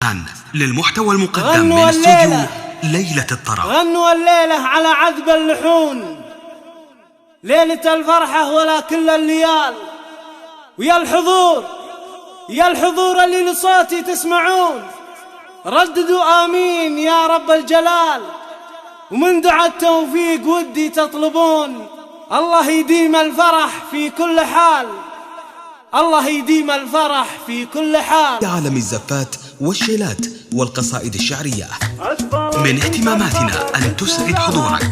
الآن للمحتوى المقدم من استوديو ليلة الطرب. غنوا الليلة على عذب اللحون، ليلة الفرحة ولا كل الليال، ويا الحضور يا الحضور اللي لصوتي تسمعون، رددوا آمين يا رب الجلال، ومن دعاء التوفيق ودي تطلبون. الله يديم الفرح في كل حال، الله يديم الفرح في كل حال. عالم الزفات والشيلات والقصائد الشعرية، من اهتماماتنا أن تسعد حضورك.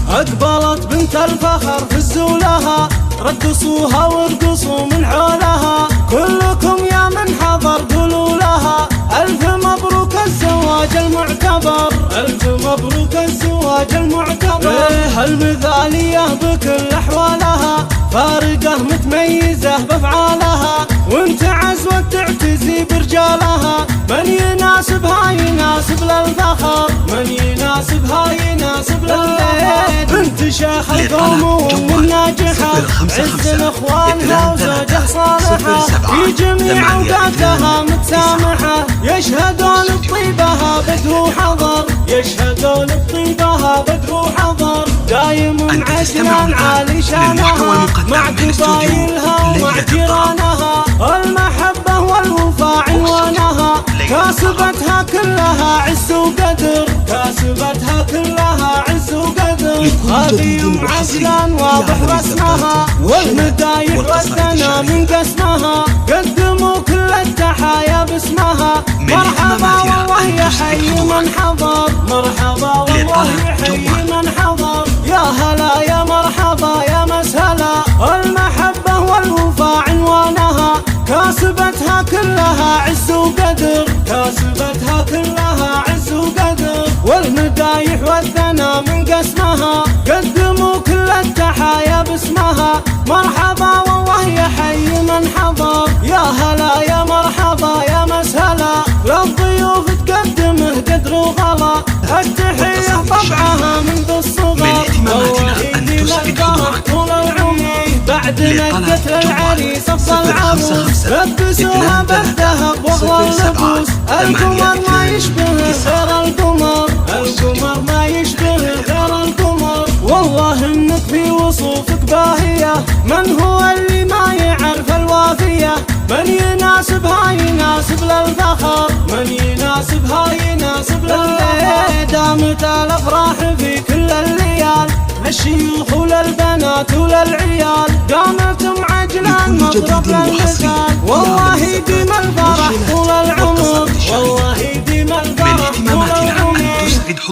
أقبلت بنت الفخر فزولها، رقصوها وارقصوا من حولها، كلكم يا من حضر قولوا لها ألف مبروك الزواج المعتبر، ألف مبروك الزواج المعتبر. المثالية بكل أحوالها، فارقة متميزة بأفعالها، وانت عزوة تعتزي برجالها، من يناسبها يناسب للفخر، من يناسبها يناسب للفخر. بنت شيخ القوم والناجحة، عز اخوانها وزوجها صالحة، في جميع اوقاتها متسامحة، يشهدون بطيبها بدر وحضر، يشهدون بطيبها بدر وحضر. دايم عشنا عالي شانها مع قبايلها ومع جيرانها، المحبة والوفاء عنوانها، كاسبتها كلها عز وقدر، كاسبتها كلها عز وقدر. غادي وعسلان واضح رسمها، والمدايح والثنا من قسمها، قدموا كل التحايا باسمها، مرحبا والله يا حي من حضر، مرحبا والله يا حي من حضر. يا هلا يا مرحبا يا مسهلا، المحبة والوفاء عنوانها، كاسبتها كلها عز وقدر، كاسبتها كلها عز وقدر. والمدايح والثنا من قسمها، قدموا كل التحايا باسمها، مرحبا والله يا حي من حضر. يا هلا يا مرحبا يا مسهلا، للضيوف تقدمه قدر وغلا، التحية طبعها منذ الصغر، والله يديم الفرح طول العمر. بعد نقت للعريس افضل عروس، لبسوها بالذهب واغلى اللبوس، القمر ما يشبه غير القمر، القمر ما يشبه غير القمر. والله انك في وصوفك باهية، من هو اللي ما يعرف الوافية، من يناسبها يناسب للفخر، من يناسبها يناسب للفخر. دامت الافراح في كل الليال، للشيوخ وللبنات وللعيال، قامتم عجلان مضرب للمثال، والله يديم الفرح طول العمر، والله يديم الفرح طول العمر.